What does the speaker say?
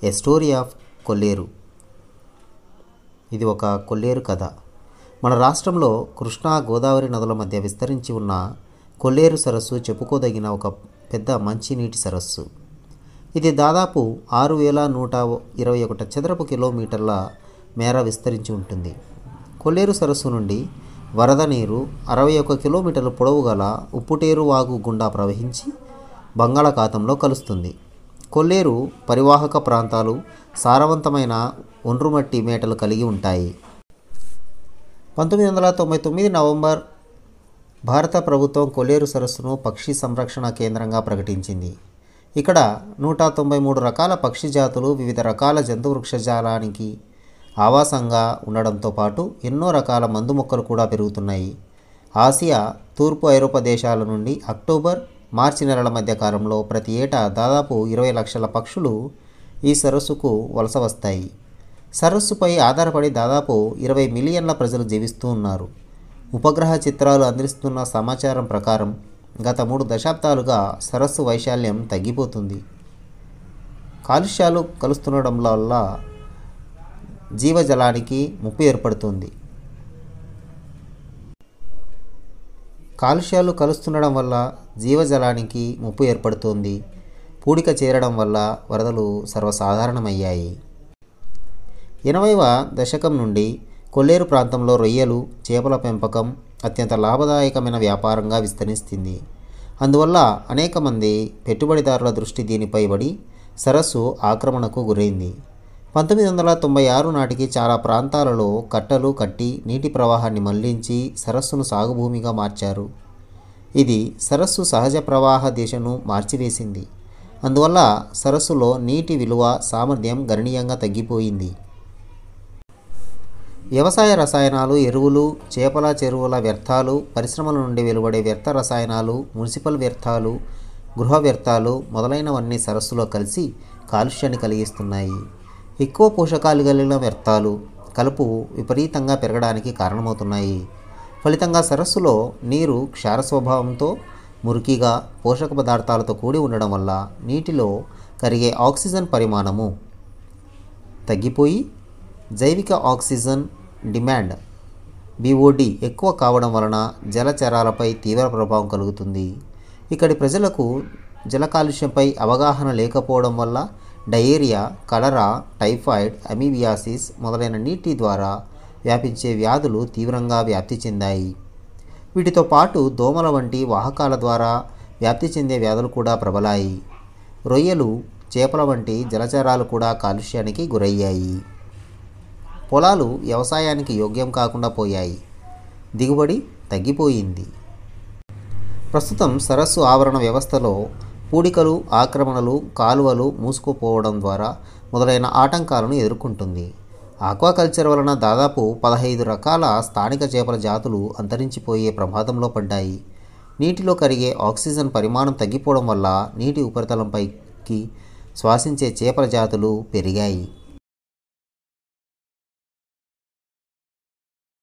A story of కొల్లేరు. ఇది ఒక కొల్లేరు కథ. మన రాష్ట్రంలో కృష్ణా గోదావరి నదుల మధ్య విస్తరించి ఉన్న కొల్లేరు సరస్సు చెప్పుకోదగిన ఒక పెద్ద మంచినీటి సరస్సు. ఇది దాదాపు 6121 చదరపు కిలోమీటర్ల మేర విస్తరించి ఉంటుంది. కొల్లేరు సరస్సు నుండి వరద నీరు 61 కిలోమీటర్ల పొడవు గల ఉప్పుటేరు వాగు గుండా ప్రవహించి బంగాళాఖాతంలో కలుస్తుంది. కొల్లేరు పరివాహక ప్రాంతాలు సారవంతమైన ఒండ్రుమట్టి మేటలు కలిగి ఉంటాయి. 1999 నవంబర్ భారత ప్రభుత్వం కొల్లేరు సరస్సును పక్షి సంరక్షణ కేంద్రంగా ప్రకటించింది. ఇక్కడ 193 రకాల పక్షి జాతులు వివిధ రకాల జంతు వృక్షజాలానికి ఆవాసంగా ఉండడంతో పాటు ఎన్నో రకాల మందు మొక్కలు కూడా పెరుగుతున్నాయి. ఆసియా, తూర్పు ఐరోపా దేశాల నుండి అక్టోబర్, మార్చి నెలల మధ్య కాలంలో ప్రతి ఏటా దాదాపు 20 లక్షల పక్షులు ఈ సరస్సుకు వలస వస్తాయి. సరస్సుపై ఆధారపడి దాదాపు 20 మిలియన్ల ప్రజలు జీవిస్తూ ఉన్నారు. ఉపగ్రహ చిత్రాలు అందిస్తున్న సమాచారం ప్రకారం గత 3 దశాబ్దాలుగా సరస్సు వైశాల్యం తగ్గిపోతుంది. కాలుష్యాలు కలుస్తుండడం వల్ల జీవజలానికి ముప్పు ఏర్పడుతుంది. పూడిక చేరడం వల్ల వరదలు సర్వసాధారణమయ్యాయి. 80వ దశకం నుండి కొల్లేరు ప్రాంతంలో రొయ్యలు, చేపల పెంపకం అత్యంత లాభదాయకమైన వ్యాపారంగా విస్తరిస్తుంది. అందువల్ల అనేక మంది పెట్టుబడిదారుల దృష్టి దీనిపై పడి సరస్సు ఆక్రమణకు గురైంది. 1996 నాటికి చాలా ప్రాంతాలలో కట్టలు కట్టి నీటి ప్రవాహాన్ని మళ్లించి సరస్సును సాగుభూమిగా మార్చారు. ఇది సరస్సు సహజ ప్రవాహ దిశను మార్చివేసింది. అందువల్ల సరస్సులో నీటి విలువ సామర్థ్యం గణనీయంగా తగ్గిపోయింది. వ్యవసాయ రసాయనాలు, ఎరువులు, చేపల చెరువుల వ్యర్థాలు, పరిశ్రమల నుండి వెలువడే వ్యర్థ రసాయనాలు, మున్సిపల్ వ్యర్థాలు, గృహ వ్యర్థాలు మొదలైనవన్నీ సరస్సులో కలిసి కాలుష్యాన్ని కలిగిస్తున్నాయి. ఎక్కువ పోషకాలు కలిగిన వ్యర్థాలు, కలుపు విపరీతంగా పెరగడానికి కారణమవుతున్నాయి. ఫలితంగా సరస్సులో నీరు క్షార స్వభావంతో, మురికిగా, పోషక పదార్థాలతో కూడి ఉండడం వల్ల నీటిలో కరిగే ఆక్సిజన్ పరిమాణము తగ్గిపోయి జైవిక ఆక్సిజన్ డిమాండ్ BOD ఎక్కువ కావడం వలన జలచరాలపై తీవ్ర ప్రభావం కలుగుతుంది. ఇక్కడి ప్రజలకు జల కాలుష్యంపై అవగాహన లేకపోవడం వల్ల డయేరియా, కలరా, టైఫాయిడ్, అమీబియాసిస్ మొదలైన నీటి ద్వారా వ్యాపించే వ్యాధులు తీవ్రంగా వ్యాప్తి చెందాయి. వీటితో పాటు దోమల వంటి వాహకాల ద్వారా వ్యాప్తి చెందే వ్యాధులు కూడా ప్రబలాయి. రొయ్యలు, చేపల వంటి జలచరాలు కూడా కాలుష్యానికి గురయ్యాయి. పొలాలు వ్యవసాయానికి యోగ్యం కాకుండా పోయాయి. దిగుబడి తగ్గిపోయింది. ప్రస్తుతం సరస్సు ఆవరణ వ్యవస్థలో పూడికలు, ఆక్రమణలు, కాలువలు మూసుకుపోవడం ద్వారా మొదలైన ఆటంకాలను ఎదుర్కొంటుంది. ఆక్వాకల్చర్ వలన దాదాపు 15 రకాల స్థానిక చేపల జాతులు అంతరించిపోయే ప్రమాదంలో పడ్డాయి. నీటిలో కరిగే ఆక్సిజన్ పరిమాణం తగ్గిపోవడం వల్ల నీటి ఉపరితలంపైకి శ్వాసించే చేపల జాతులు పెరిగాయి.